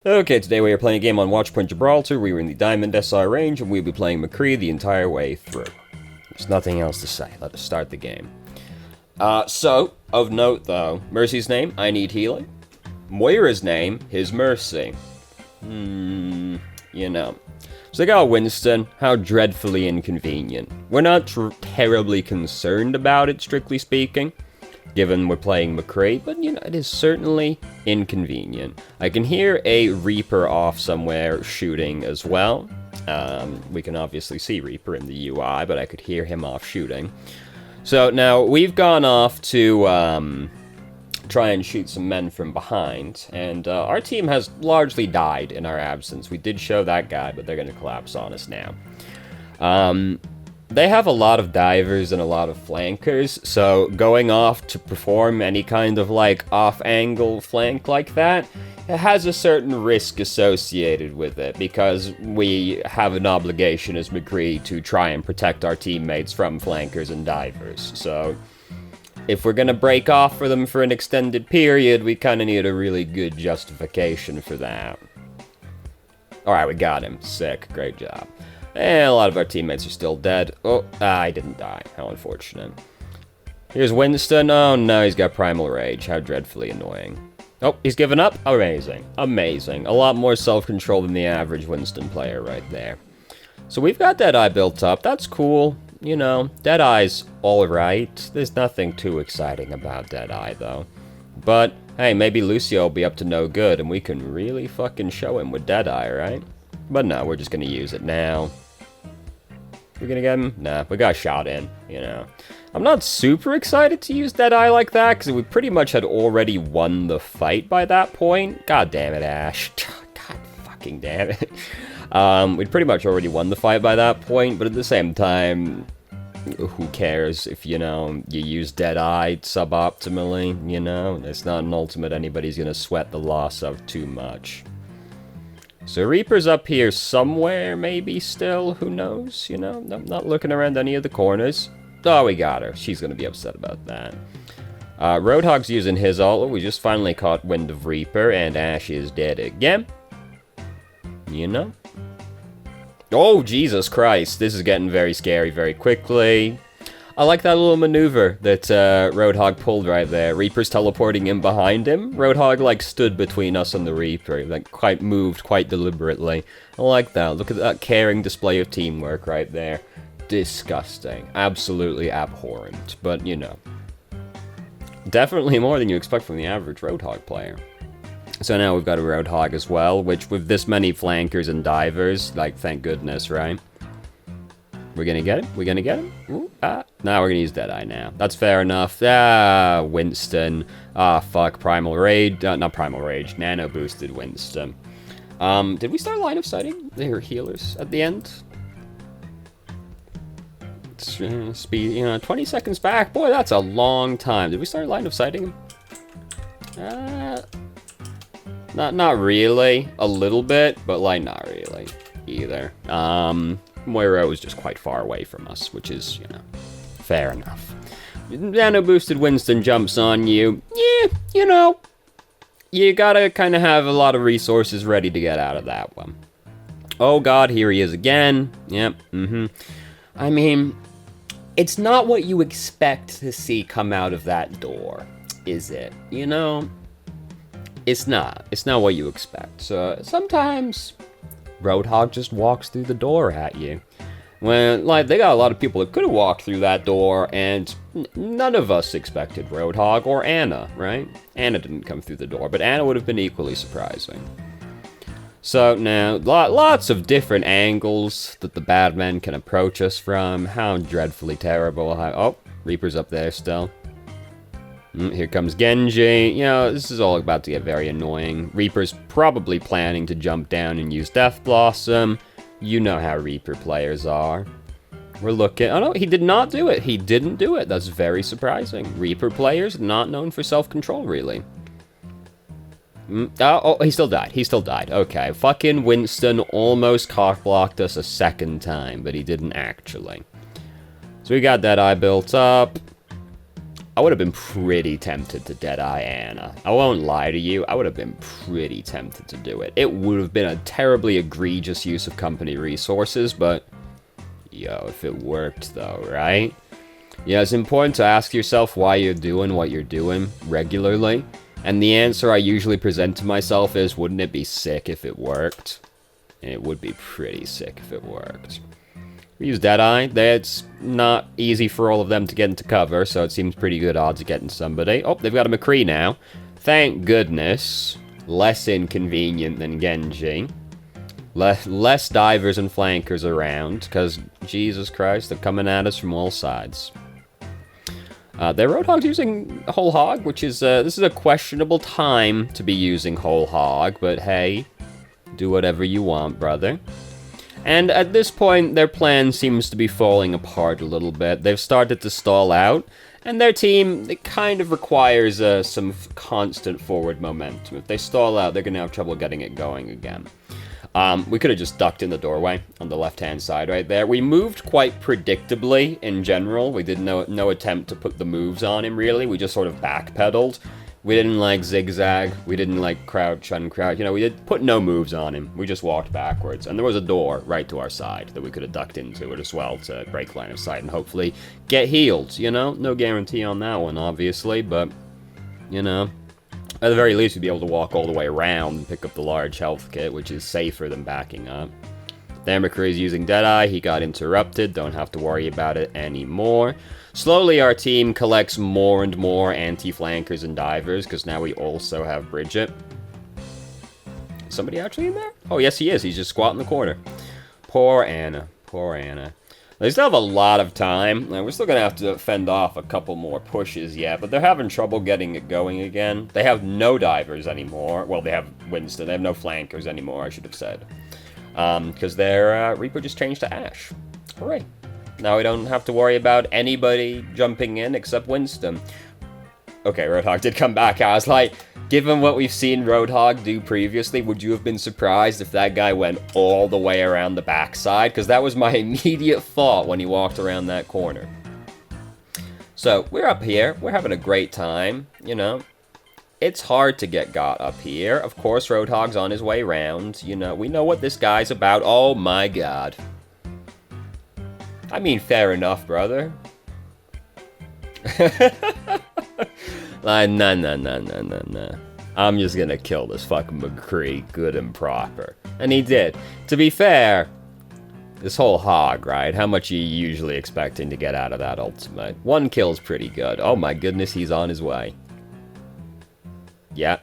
Okay, today we are playing a game on Watchpoint Gibraltar. We were in the Diamond SR range, and we'll be playing McCree the entire way through. There's nothing else to say. Let us start the game. So, of note though, Mercy's name, I need healing. Moira's name, his Mercy. You know. So they got Winston, how dreadfully inconvenient. We're not terribly concerned about it, strictly speaking, given we're playing McCree, but you know, it is certainly inconvenient. I can hear a Reaper off somewhere shooting as well. We can obviously see Reaper in the UI, but I could hear him off shooting. So now we've gone off to try and shoot some men from behind, and our team has largely died in our absence. We did show that guy, but they're going to collapse on us now. They have a lot of divers and a lot of flankers, so going off to perform any kind of, like, off-angle flank like that, it has a certain risk associated with it, because we have an obligation as McCree to try and protect our teammates from flankers and divers. So, if we're gonna break off for them for an extended period, we kinda need a really good justification for that. Alright, we got him. Sick. Great job. And a lot of our teammates are still dead. Oh, I didn't die. How unfortunate. Here's Winston. Oh no, he's got Primal Rage. How dreadfully annoying. Oh, he's given up? Amazing. Amazing. A lot more self-control than the average Winston player right there. So we've got Deadeye built up. That's cool. You know, Deadeye's alright. There's nothing too exciting about Deadeye, though. But, hey, maybe Lucio will be up to no good, and we can really fucking show him with Deadeye, right? But no, we're just gonna use it now. We're gonna get him? Nah, we got shot in, you know. I'm not super excited to use Deadeye like that, because we pretty much had already won the fight by that point. God damn it, Ash. God fucking damn it. We'd pretty much already won the fight by that point, but at the same time, who cares if, you know, you use Deadeye suboptimally, you know? It's not an ultimate anybody's gonna sweat the loss of too much. So Reaper's up here somewhere, maybe still, who knows, you know? I'm not looking around any of the corners. Oh, we got her. She's gonna be upset about that. Roadhog's using his ult. We just finally caught wind of Reaper, and Ash is dead again. You know? Oh, Jesus Christ. This is getting very scary very quickly. I like that little maneuver that Roadhog pulled right there. Reaper's teleporting in behind him. Roadhog, like, stood between us and the Reaper. Like, quite moved quite deliberately. I like that. Look at that caring display of teamwork right there. Disgusting. Absolutely abhorrent. But, you know. Definitely more than you expect from the average Roadhog player. So now we've got a Roadhog as well, which with this many flankers and divers, like, thank goodness, right? We're gonna get him? We're gonna get him? Ooh, now we're gonna use Deadeye now. That's fair enough. Winston. Fuck. Primal Rage. Not Primal Rage. Nano boosted Winston. Did we start line of sighting their healers at the end? Speed, you know, 20 seconds back. Boy, that's a long time. Did we start line of sighting him? Not really. A little bit, but, like, not really either. Moira was just quite far away from us, which is, you know, fair enough. Nano boosted Winston jumps on you. Yeah, you know, you gotta kind of have a lot of resources ready to get out of that one. Oh god, here he is again. Yep, I mean, it's not what you expect to see come out of that door, is it? You know, it's not. It's not what you expect. So sometimes Roadhog just walks through the door at you. When, like, they got a lot of people that could have walked through that door, and none of us expected Roadhog or Anna, right? Anna didn't come through the door, but Anna would have been equally surprising. So now, lots of different angles that the bad men can approach us from. How dreadfully terrible. Oh, Reaper's up there still. Here comes Genji. You know, this is all about to get very annoying. Reaper's probably planning to jump down and use Death Blossom. You know how Reaper players are. We're looking... Oh, no, he did not do it. He didn't do it. That's very surprising. Reaper players, not known for self-control, really. Oh, he still died. He still died. Okay, fucking Winston almost cock-blocked us a second time, but he didn't actually. So we got Deadeye built up. I would have been pretty tempted to Deadeye Anna. I won't lie to you, I would have been pretty tempted to do it. It would have been a terribly egregious use of company resources, but yo, if it worked though, right? Yeah, it's important to ask yourself why you're doing what you're doing regularly, and the answer I usually present to myself is, wouldn't it be sick if it worked? And it would be pretty sick if it worked. We use Deadeye. It's not easy for all of them to get into cover, so it seems pretty good odds of getting somebody. Oh, they've got a McCree now. Thank goodness. Less inconvenient than Genji. Less divers and flankers around, because, Jesus Christ, they're coming at us from all sides. Their Roadhog's using Whole Hog, which is, this is a questionable time to be using Whole Hog, but hey, do whatever you want, brother. And at this point, their plan seems to be falling apart a little bit. They've started to stall out, and their team, it kind of requires some constant forward momentum. If they stall out, they're going to have trouble getting it going again. We could have just ducked in the doorway on the left-hand side right there. We moved quite predictably in general. We did no attempt to put the moves on him, really. We just sort of backpedaled. We didn't, like, zigzag. We didn't, like, crouch, uncrouch. You know, we did put no moves on him. We just walked backwards. And there was a door right to our side that we could have ducked into it as well to break line of sight and hopefully get healed, you know? No guarantee on that one, obviously, but, you know. At the very least, we'd be able to walk all the way around and pick up the large health kit, which is safer than backing up. There, McCree's using Deadeye. He got interrupted. Don't have to worry about it anymore. Slowly, our team collects more and more anti-flankers and divers, because now we also have Bridget. Somebody actually in there? Oh, yes, he is. He's just squatting in the corner. Poor Anna. Poor Anna. They still have a lot of time. We're still going to have to fend off a couple more pushes yet, but they're having trouble getting it going again. They have no divers anymore. Well, they have Winston. They have no flankers anymore, I should have said. Because their Reaper just changed to Ashe. Hooray. Now we don't have to worry about anybody jumping in except Winston. Okay, Roadhog did come back. I was like, given what we've seen Roadhog do previously, would you have been surprised if that guy went all the way around the backside? Because that was my immediate thought when he walked around that corner. So, we're up here. We're having a great time, you know. It's hard to get got up here. Of course, Roadhog's on his way round. You know, we know what this guy's about. Oh my god. I mean, fair enough, brother. Like, nah. I'm just gonna kill this fucking McCree good and proper. And he did. To be fair, this whole hog, right? How much are you usually expecting to get out of that ultimate? One kill's pretty good. Oh my goodness, he's on his way. Yeah.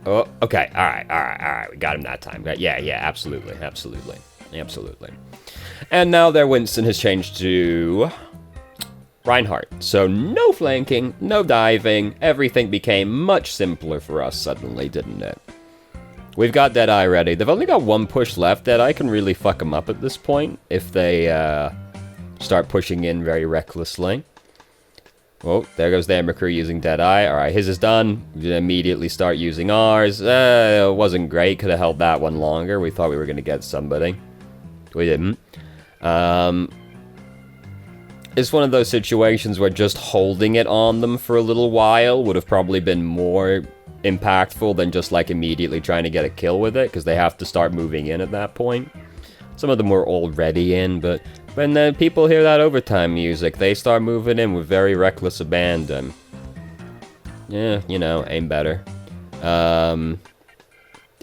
Oh, okay. Alright. We got him that time. Yeah, absolutely. And now their Winston has changed to Reinhardt. So no flanking, no diving. Everything became much simpler for us suddenly, didn't it? We've got Deadeye ready. They've only got one push left. Deadeye can really fuck them up at this point if they start pushing in very recklessly. Oh, there goes their McCree using Deadeye. Alright, his is done. We immediately start using ours. It wasn't great. Could have held that one longer. We thought we were going to get somebody. We didn't. It's one of those situations where just holding it on them for a little while would have probably been more impactful than just, like, immediately trying to get a kill with it, because they have to start moving in at that point. Some of them were already in, but when the people hear that overtime music, they start moving in with very reckless abandon. Yeah, you know, aim better. Yeah,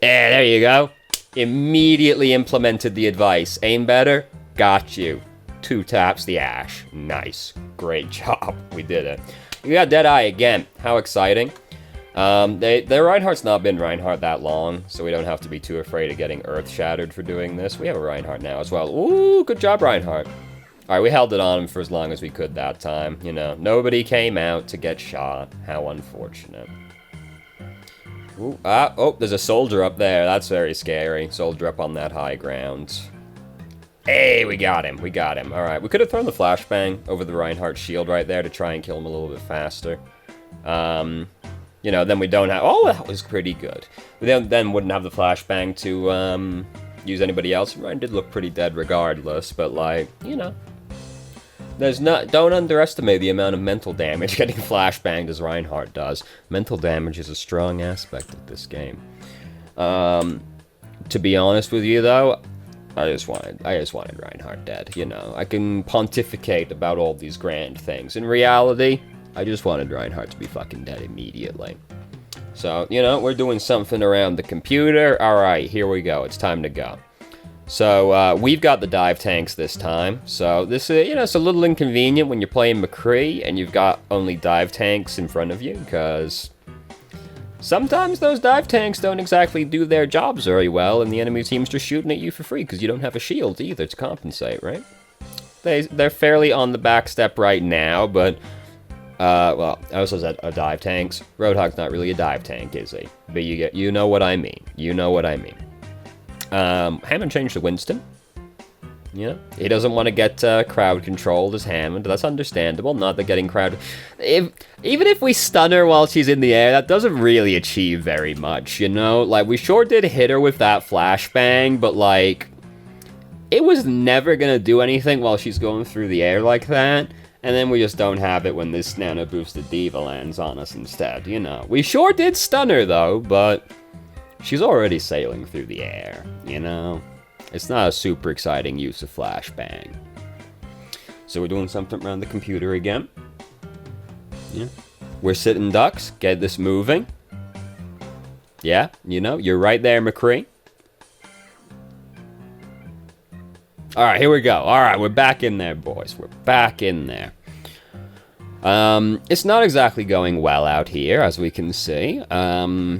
there you go. Immediately implemented the advice. Aim better? Got you. 2 taps the Ashe. Nice. Great job. We did it. We got Deadeye again. How exciting. Their Reinhardt's not been Reinhardt that long, so we don't have to be too afraid of getting earth-shattered for doing this. We have a Reinhardt now as well. Ooh, good job, Reinhardt. Alright, we held it on him for as long as we could that time. You know, nobody came out to get shot. How unfortunate. Ooh, oh, there's a soldier up there. That's very scary. Soldier up on that high ground. Hey, we got him. Alright, we could have thrown the flashbang over the Reinhardt shield right there to try and kill him a little bit faster. You know, then we don't have... Oh, that was pretty good. We then wouldn't have the flashbang to use anybody else. Ryan did look pretty dead regardless, but, like, you know. Don't underestimate the amount of mental damage getting flashbanged as Reinhardt does. Mental damage is a strong aspect of this game. To be honest with you, though, I just wanted Reinhardt dead. You know, I can pontificate about all these grand things. In reality, I just wanted Reinhardt to be fucking dead immediately. So, you know, we're doing something around the computer. All right, here we go. It's time to go. So, we've got the dive tanks this time. So, this is, you know, it's a little inconvenient when you're playing McCree and you've got only dive tanks in front of you, because sometimes those dive tanks don't exactly do their jobs very well, and the enemy team's just shooting at you for free because you don't have a shield either to compensate, right? They're fairly on the back step right now, but, well, I also said dive tanks. Roadhog's not really a dive tank, is he? But you know what I mean. You know what I mean. Hammond changed to Winston. You know, he doesn't want to get crowd controlled as Hammond. That's understandable. Not that getting crowd... Even if we stun her while she's in the air, that doesn't really achieve very much, you know? Like, we sure did hit her with that flashbang, but, like, it was never gonna do anything while she's going through the air like that. And then we just don't have it when this nano-boosted diva lands on us instead, you know? We sure did stun her, though, but she's already sailing through the air, you know? It's not a super exciting use of flashbang. So we're doing something around the computer again. Yeah. We're sitting ducks, get this moving. Yeah, you know, you're right there, McCree. Alright, here we go. Alright, we're back in there, boys. We're back in there. It's not exactly going well out here, as we can see. I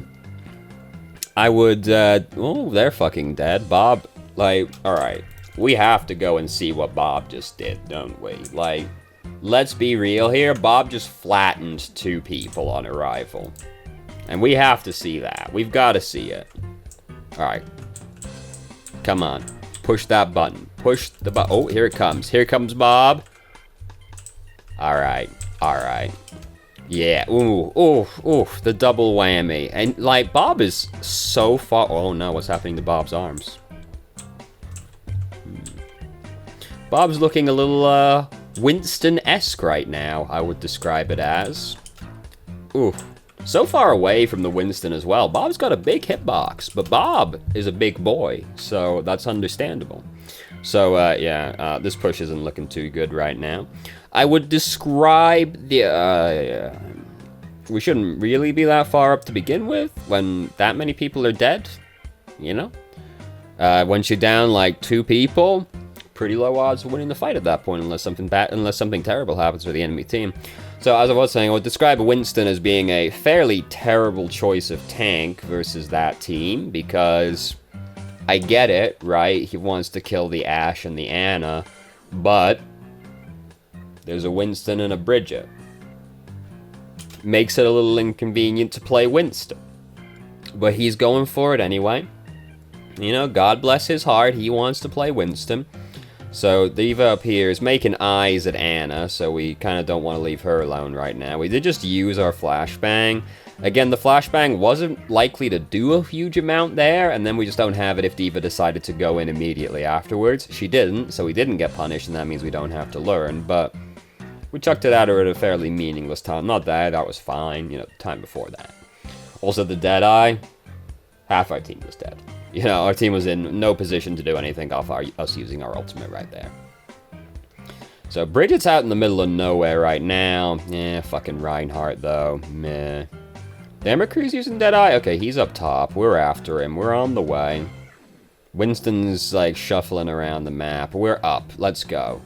would, oh, they're fucking dead. Bob, like, alright. We have to go and see what Bob just did, don't we? Like, let's be real here. Bob just flattened 2 people on arrival. And we have to see that. We've got to see it. Alright. Come on. Push that button. Push the button. Oh, here it comes. Here comes Bob. Alright. Alright. Yeah. Ooh. Ooh. Ooh. The double whammy. And, like, Bob is so far... Oh, no. What's happening to Bob's arms? Bob's looking a little, Winston-esque right now, I would describe it as. Ooh. So far away from the Winston as well. Bob's got a big hitbox, but Bob is a big boy, so that's understandable. So, yeah, this push isn't looking too good right now. I would describe the, we shouldn't really be that far up to begin with, when that many people are dead, you know? Once you're down, like, 2 people... pretty low odds of winning the fight at that point, unless something terrible happens for the enemy team. So, as I was saying, I would describe Winston as being a fairly terrible choice of tank versus that team, because I get it, right? He wants to kill the Ashe and the Anna, but there's a Winston and a Bridget. Makes it a little inconvenient to play Winston. But he's going for it anyway. You know, God bless his heart, he wants to play Winston. So, Diva up here is making eyes at Anna, so we kind of don't want to leave her alone right now. We did just use our flashbang. Again, the flashbang wasn't likely to do a huge amount there, and then we just don't have it if Diva decided to go in immediately afterwards. She didn't, so we didn't get punished, and that means we don't have to learn, but we chucked it at her at a fairly meaningless time. Not that was fine, you know, the time before that. Also, the Deadeye, half our team was dead. You know, our team was in no position to do anything off us using our ultimate right there. So, Bridget's out in the middle of nowhere right now. Yeah, fucking Reinhardt, though. Meh. Damn, McCree's using Deadeye? Okay, he's up top. We're after him. We're on the way. Winston's, like, shuffling around the map. We're up. Let's go.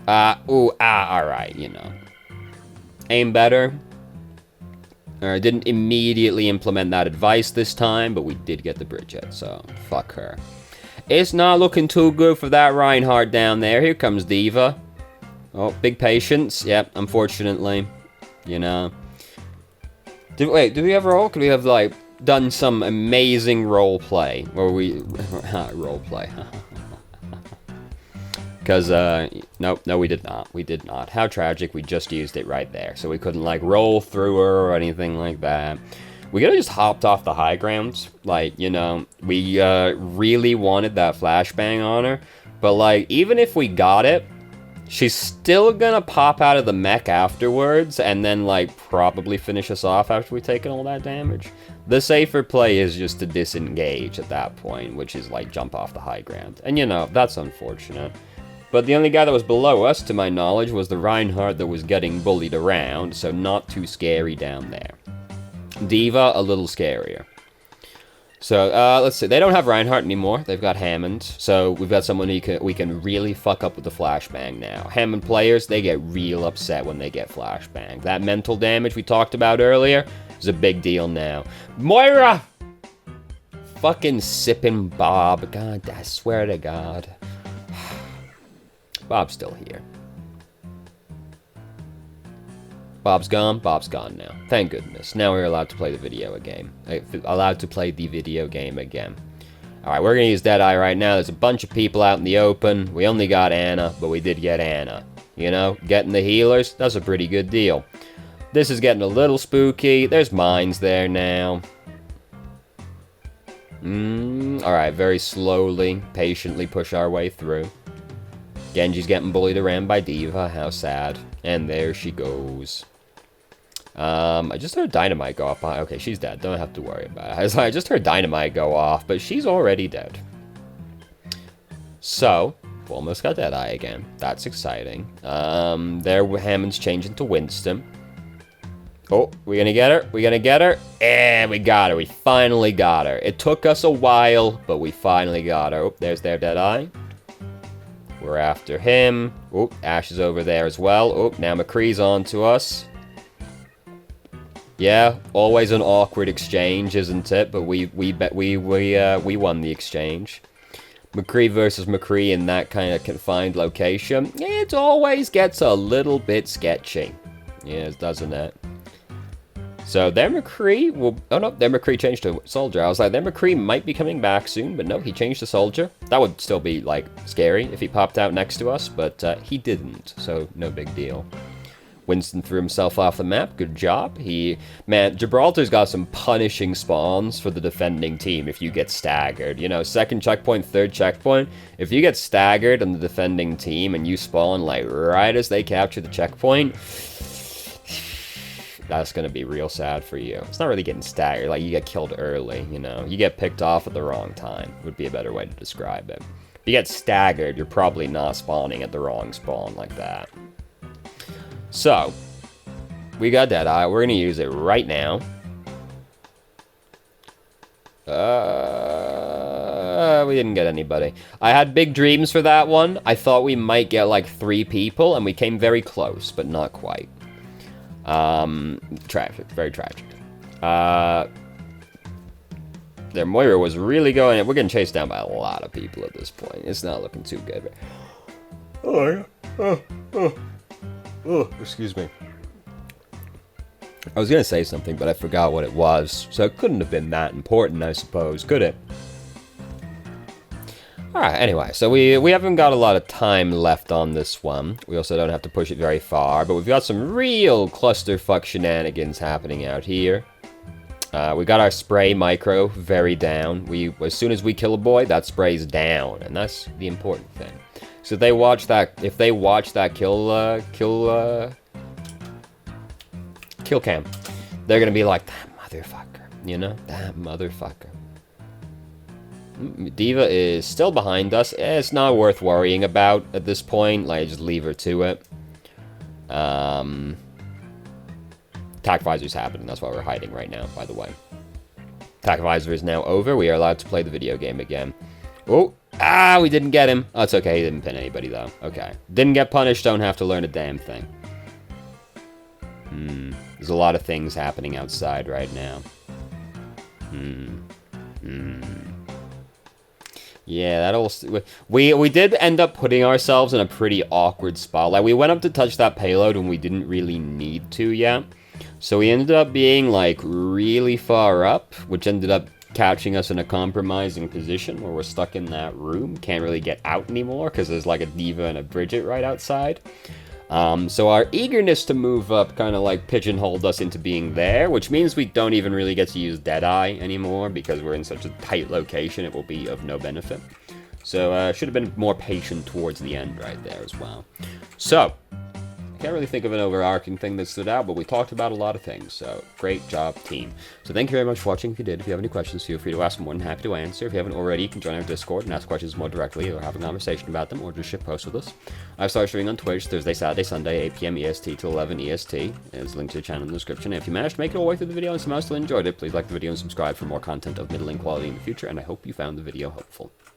Alright, you know. Aim better. I didn't immediately implement that advice this time, but we did get the Bridget, so fuck her. It's not looking too good for that Reinhardt down there. Here comes Diva. Oh, big patience. Yep, unfortunately. You know. Did we have roll? Could we have, like, done some amazing role play? Where we... role play. Because, no, we did not. We did not. How tragic, we just used it right there. So we couldn't, like, roll through her or anything like that. We could have just hopped off the high ground. Like, you know, we, really wanted that flashbang on her. But, like, even if we got it, She's still gonna pop out of the mech afterwards, and then, like, probably finish us off after we've taken all that damage. The safer play is just to disengage at that point, which is, like, jump off the high ground. And, you know, that's unfortunate. But the only guy that was below us, to my knowledge, was the Reinhardt that was getting bullied around, so not too scary down there. Diva, a little scarier. So, let's see. They don't have Reinhardt anymore. They've got Hammond. So, we've got someone we can really fuck up with the flashbang now. Hammond players, they get real upset when they get flashbang. That mental damage we talked about earlier is a big deal now. Moira! Fucking sipping Bob. God, I swear to God. Bob's still here. Bob's gone now. Thank goodness. Now we're allowed to play the video game. Allowed to play the video game again. Alright, we're gonna use Deadeye right now. There's a bunch of people out in the open. We only got Anna, but we did get Anna. You know, getting the healers, that's a pretty good deal. This is getting a little spooky. There's mines there now. Alright, very slowly, patiently push our way through. Genji's getting bullied around by Diva. How sad. And there she goes. I just heard Dynamite go off. Okay, she's dead. Don't have to worry about it. I just heard Dynamite go off, but she's already dead. So, we almost got Deadeye again. That's exciting. There, Hammond's changing to Winston. Oh, we gonna get her? We gonna get her? And we got her. We finally got her. It took us a while, but we finally got her. Oh, there's their Deadeye. We're after him. Oh, Ash is over there as well. Oh, now McCree's on to us. Yeah, always an awkward exchange, isn't it? But we won the exchange. McCree versus McCree in that kind of confined location. It always gets a little bit sketchy. Yes, doesn't it? So their McCree will... Oh no, their McCree changed to Soldier. I was like, their McCree might be coming back soon, but no, he changed to Soldier. That would still be, like, scary if he popped out next to us, but he didn't, so no big deal. Winston threw himself off the map. Good job. Man, Gibraltar's got some punishing spawns for the defending team if you get staggered. You know, second checkpoint, third checkpoint. If you get staggered on the defending team and you spawn, like, right as they capture the checkpoint, that's gonna be real sad for you. It's not really getting staggered. Like, you get killed early, you know. You get picked off at the wrong time, would be a better way to describe it. If you get staggered, you're probably not spawning at the wrong spawn like that. So, we got Deadeye. We're going to use it right now. We didn't get anybody. I had big dreams for that one. I thought we might get like 3 people, and we came very close, but not quite. Tragic. Very tragic. Their Moira was really going... We're getting chased down by a lot of people at this point. It's not looking too good. Oh, excuse me. I was going to say something, but I forgot what it was. So it couldn't have been that important, I suppose, could it? Alright, anyway, so we haven't got a lot of time left on this one. We also don't have to push it very far, but we've got some real clusterfuck shenanigans happening out here. We got our spray micro very down. As soon as we kill a boy, that spray's down, and that's the important thing. So if they watch that kill cam, they're gonna be like, that motherfucker, you know, that motherfucker. Diva is still behind us. It's not worth worrying about at this point. Like, just leave her to it. Attack Visor's happening. That's why we're hiding right now, by the way. Attack Visor is now over. We are allowed to play the video game again. Oh, we didn't get him. Oh, it's okay. He didn't pin anybody, though. Okay. Didn't get punished. Don't have to learn a damn thing. There's a lot of things happening outside right now. Yeah, that'll... We did end up putting ourselves in a pretty awkward spot. Like, we went up to touch that payload when we didn't really need to yet. So we ended up being, like, really far up, which ended up catching us in a compromising position where we're stuck in that room. Can't really get out anymore because there's, like, a Diva and a Bridget right outside. So our eagerness to move up kind of, like, pigeonholed us into being there, which means we don't even really get to use Deadeye anymore because we're in such a tight location, it will be of no benefit. So, should have been more patient towards the end right there as well. So, I can't really think of an overarching thing that stood out, but we talked about a lot of things, so great job, team. So thank you very much for watching. If you did, if you have any questions, feel free to ask. I'm more than happy to answer. If you haven't already, you can join our Discord and ask questions more directly, or have a conversation about them, or just ship posts with us. I've started streaming on Twitch Thursday, Saturday, Sunday, 8 p.m. EST to 11 EST. There's a link to the channel in the description. And if you managed to make it all the way through the video and somehow still enjoyed it, please like the video and subscribe for more content of middling quality in the future, and I hope you found the video helpful.